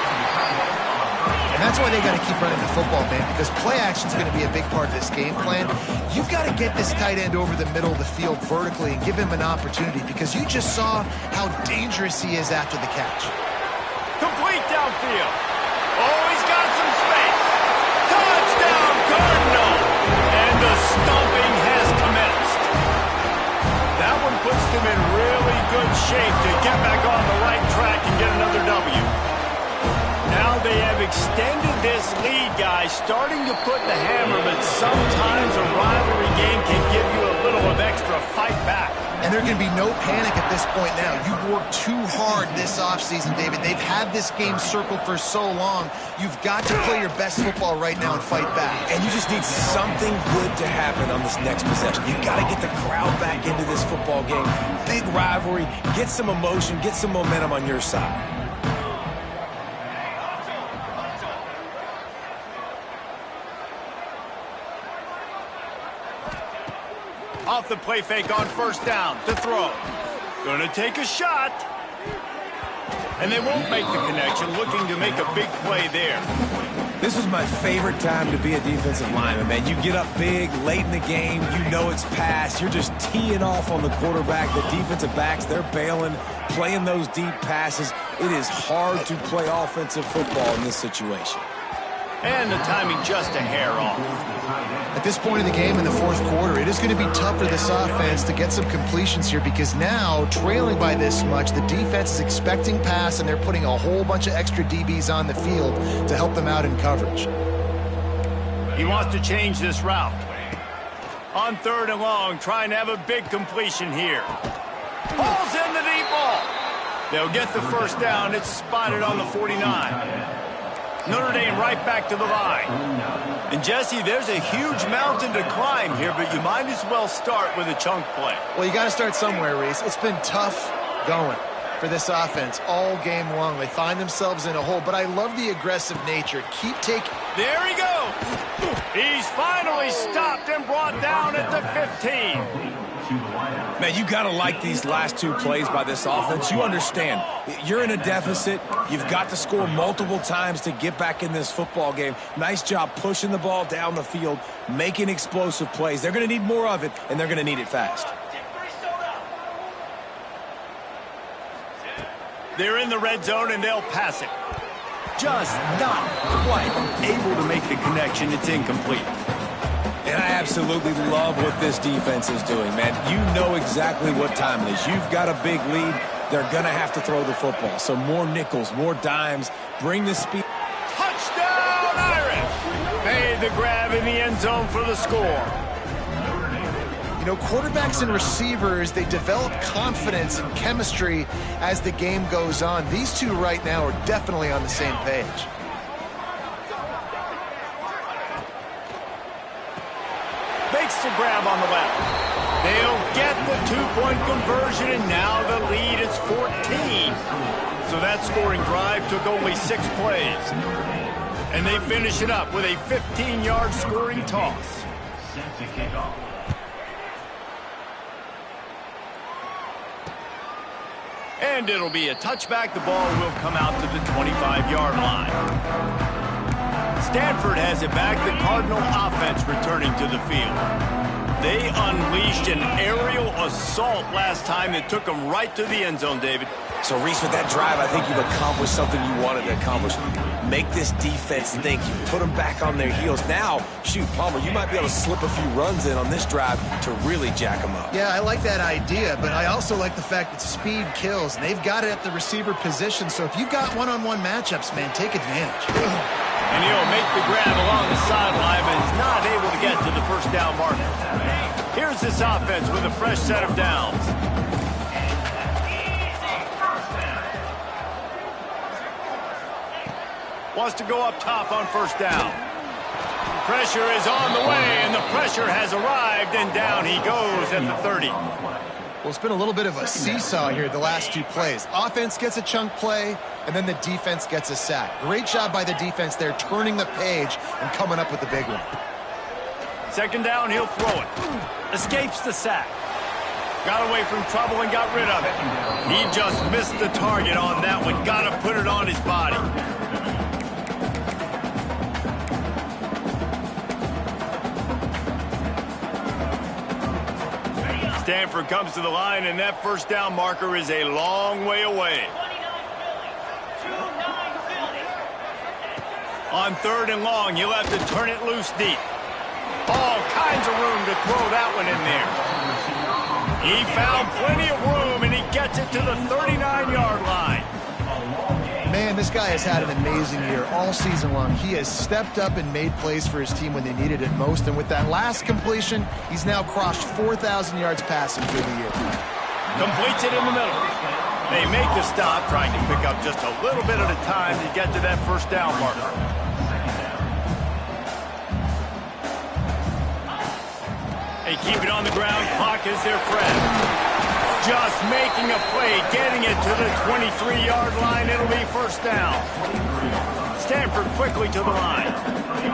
[SPEAKER 2] And that's why they got to keep running the football, man, because play action is going to be a big part of this game plan. You've got to get this tight end over the middle of the field vertically and give him an opportunity, because you just saw how dangerous he is after the catch.
[SPEAKER 1] Complete downfield. Oh, he's got some space. Touchdown, Cardinal. And the stomping has commenced. That one puts them in really good shape to get back on the right track and get another W. Now they have extended this lead, guys, starting to put the hammer, but sometimes a rivalry game can give you a little of extra fight back.
[SPEAKER 2] And there can be no panic at this point now. You've worked too hard this offseason, David. They've had this game circled for so long. You've got to play your best football right now and fight back.
[SPEAKER 3] And you just need something good to happen on this next possession. You've got to get the crowd back into this football game. Big rivalry. Get some emotion. Get some momentum on your side.
[SPEAKER 1] Off the play fake on first down to throw. Gonna take a shot. And they won't make the connection, looking to make a big play there.
[SPEAKER 3] This was my favorite time to be a defensive lineman, man. You get up big, late in the game, you know it's past. You're just teeing off on the quarterback. The defensive backs, they're bailing, playing those deep passes. It is hard to play offensive football in this situation.
[SPEAKER 1] And the timing just a hair off.
[SPEAKER 2] At this point in the game in the fourth quarter, it is going to be tough for this offense to get some completions here, because now, trailing by this much, the defense is expecting pass, and they're putting a whole bunch of extra DBs on the field to help them out in coverage.
[SPEAKER 1] He wants to change this route. On third and long, trying to have a big completion here. They'll get the first down. It's spotted on the 49. Notre Dame right back to the line. And, Jesse, there's a huge mountain to climb here, but you might as well start with a chunk play.
[SPEAKER 2] Well, you got to start somewhere, Reese. It's been tough going for this offense all game long. They find themselves in a hole, but I love the aggressive nature. Keep taking.
[SPEAKER 1] There he goes. He's finally stopped and brought down at the 15.
[SPEAKER 3] Man, you got to like these last two plays by this offense. You understand, you're in a deficit. You've got to score multiple times to get back in this football game. Nice job pushing the ball down the field, making explosive plays. They're going to need more of it, and they're going to need it fast.
[SPEAKER 1] They're in the red zone, and they'll pass it. Just not quite able to make the connection. It's incomplete.
[SPEAKER 3] And I absolutely love what this defense is doing, man. You know exactly what time it is. You've got a big lead. They're going to have to throw the football. So more nickels, more dimes. Bring the speed.
[SPEAKER 1] Touchdown, Irish! Made the grab in the end zone for the score.
[SPEAKER 2] You know, quarterbacks and receivers, they develop confidence and chemistry as the game goes on. These two right now are definitely on the same page.
[SPEAKER 1] Makes the grab on the left. They'll get the two-point conversion, and now the lead is 14. So that scoring drive took only 6 plays. And they finish it up with a 15-yard scoring toss.
[SPEAKER 5] Set to kick off.
[SPEAKER 1] And it'll be a touchback. The ball will come out to the 25-yard line. Stanford has it back. The Cardinal offense returning to the field. They unleashed an aerial assault last time that took them right to the end zone, David.
[SPEAKER 3] So, Reese, with that drive, I think you've accomplished something you wanted to accomplish. Make this defense think. You put them back on their heels. Now, shoot, Palmer, you might be able to slip a few runs in on this drive to really jack them up.
[SPEAKER 2] Yeah, I like that idea, but I also like the fact that speed kills. And they've got it at the receiver position, so if you've got one-on-one matchups, man, take advantage.
[SPEAKER 1] And he'll make the grab along the sideline, but is not able to get to the first down marker. Here's this offense with a fresh set of downs. Wants to go up top on first down. Pressure is on the way, and the pressure has arrived, and down he goes at the 30.
[SPEAKER 2] Well, it's been a little bit of a seesaw here the last 2 plays. Offense gets a chunk play, and then the defense gets a sack. Great job by the defense there, turning the page and coming up with the big one.
[SPEAKER 1] Second down, he'll throw it. Escapes the sack. Got away from trouble and got rid of it. He just missed the target on that one. Got to put it on his body. Stanford comes to the line, and that first down marker is a long way away. On 3rd and long, he'll have to turn it loose deep. All kinds of room to throw that one in there. He found plenty of room, and he gets it to the 39-yard line.
[SPEAKER 2] Man, this guy has had an amazing year all season long. He has stepped up and made plays for his team when they needed it most. And with that last completion, he's now crossed 4,000 yards passing for the year.
[SPEAKER 1] Completes it in the middle. They make the stop, trying to pick up just a little bit at a time to get to that first down marker. They keep it on the ground. Clock is their friend. Just making a play, getting it to the 23-yard line. It'll be first down. Stanford quickly to the line.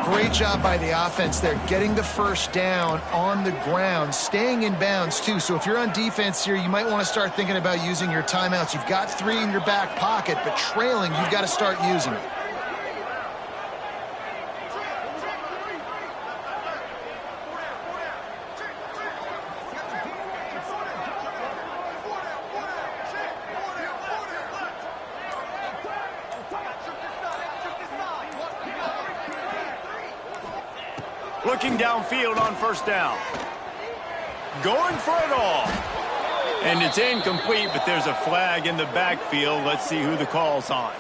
[SPEAKER 2] Great job by the offense there, getting the first down on the ground, staying in bounds too. So if you're on defense here, you might want to start thinking about using your timeouts. You've got 3 in your back pocket, but trailing, you've got to start using it.
[SPEAKER 1] Looking downfield on first down. Going for it all. And it's incomplete, but there's a flag in the backfield. Let's see who the call's on.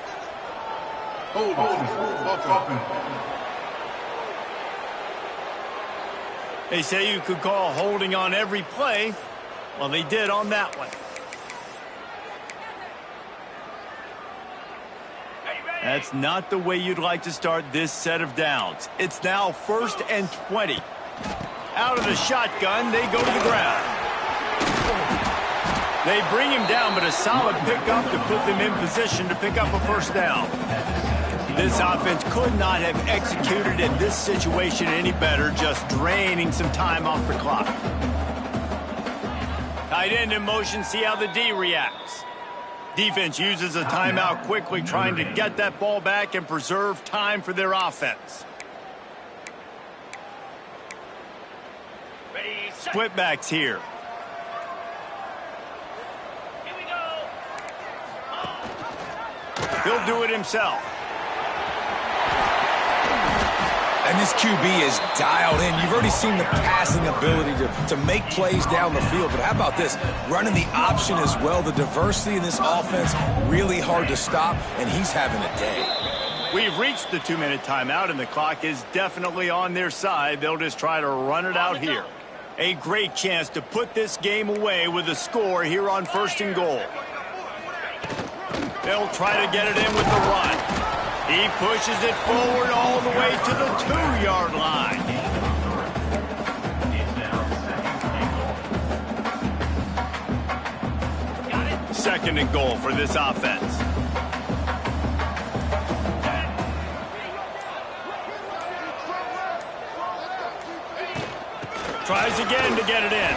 [SPEAKER 1] They say you could call holding on every play. Well, they did on that one. That's not the way you'd like to start this set of downs. It's now 1st and 20. Out of the shotgun, they go to the ground. They bring him down, but a solid pickup to put them in position to pick up a first down. This offense could not have executed in this situation any better, just draining some time off the clock. Tight end in motion, see how the D reacts. Defense uses a timeout quickly, trying to get that ball back and preserve time for their offense. Split backs here.
[SPEAKER 6] Here we go.
[SPEAKER 1] He'll do it himself.
[SPEAKER 3] And this QB is dialed in. You've already seen the passing ability to make plays down the field. But how about this? Running the option as well. The diversity in this offense, really hard to stop, and he's having a day.
[SPEAKER 1] We've reached the 2-minute timeout, and the clock is definitely on their side. They'll just try to run it out here. A great chance to put this game away with a score here on 1st and goal. They'll try to get it in with the run. He pushes it forward all the way to the 2-yard line. 2nd and goal for this offense. Tries again to get it in.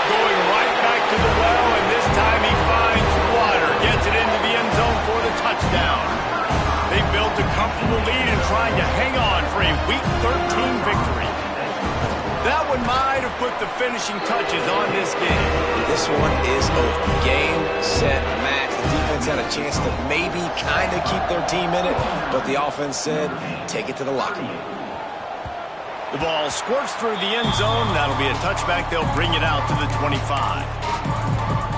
[SPEAKER 1] Going right back to the well, and this time he finds water. Gets it into the end zone for the touchdown. They built a comfortable lead and trying to hang on for a Week 13 victory. That one might have put the finishing touches on this game.
[SPEAKER 3] This one is over. Game, set, match. The defense had a chance to maybe kind of keep their team in it, but the offense said, take it to the locker room.
[SPEAKER 1] The ball squirts through the end zone. That'll be a touchback. They'll bring it out to the 25.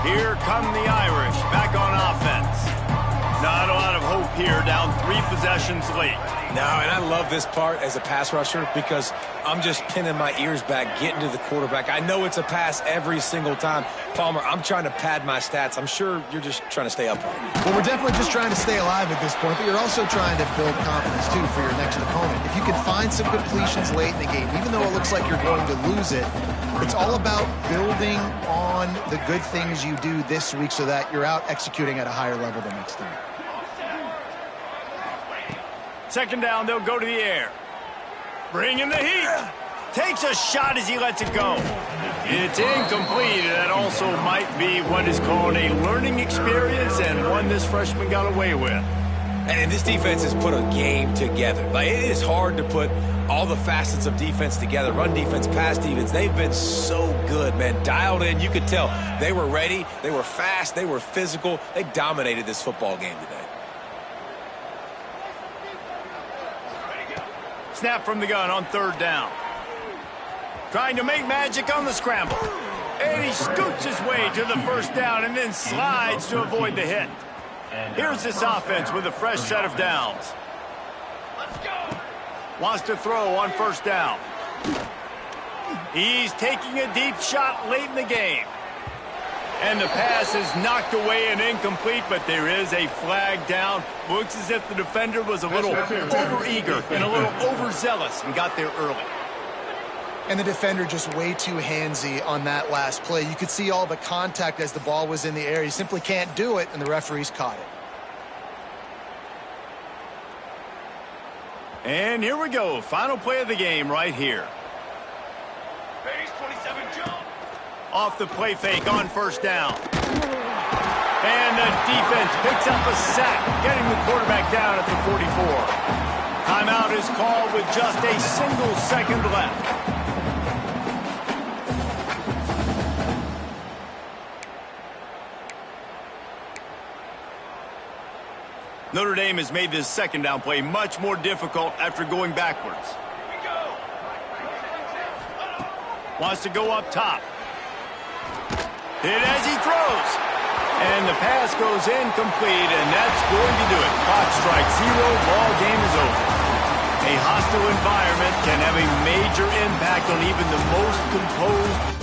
[SPEAKER 1] Here come the Irish back on offense. Not a lot of hope here, down 3 possessions late.
[SPEAKER 3] No, and I love this part as a pass rusher because I'm just pinning my ears back, getting to the quarterback. I know it's a pass every single time. Palmer, I'm trying to pad my stats. I'm sure you're just trying to stay upright.
[SPEAKER 2] Well, we're definitely just trying to stay alive at this point, but you're also trying to build confidence, too, for your next opponent. If you can find some completions late in the game, even though it looks like you're going to lose it, it's all about building on the good things you do this week so that you're out executing at a higher level the next time.
[SPEAKER 1] 2nd down, they'll go to the air. Bringing the heat. Takes a shot as he lets it go. It's incomplete. That also might be what is called a learning experience and one this freshman got away with.
[SPEAKER 3] And this defense has put a game together. Like, it is hard to put all the facets of defense together. Run defense, pass defense. They've been so good, man. Dialed in. You could tell they were ready. They were fast. They were physical. They dominated this football game today.
[SPEAKER 1] Snap from the gun on 3rd down. Trying to make magic on the scramble. And he scoots his way to the 1st down and then slides to avoid the hit. Here's this offense with a fresh set of downs.
[SPEAKER 6] Let's go.
[SPEAKER 1] Wants to throw on 1st down. He's taking a deep shot late in the game. And the pass is knocked away and incomplete, but there is a flag down. Looks as if the defender was a little overeager and a little overzealous and got there early.
[SPEAKER 2] And the defender just way too handsy on that last play. You could see all the contact as the ball was in the air. He simply can't do it, and the referees caught it.
[SPEAKER 1] And here we go. Final play of the game right here.
[SPEAKER 6] Base 27 jump.
[SPEAKER 1] Off the play fake on 1st down. And the defense picks up a sack, getting the quarterback down at the 44. Timeout is called with just a single second left. Notre Dame has made this 2nd down play much more difficult after going backwards.
[SPEAKER 6] Here we go.
[SPEAKER 1] Wants to go up top. Hit as he throws. And the pass goes incomplete, and that's going to do it. Clock strikes 0, ball game is over. A hostile environment can have a major impact on even the most composed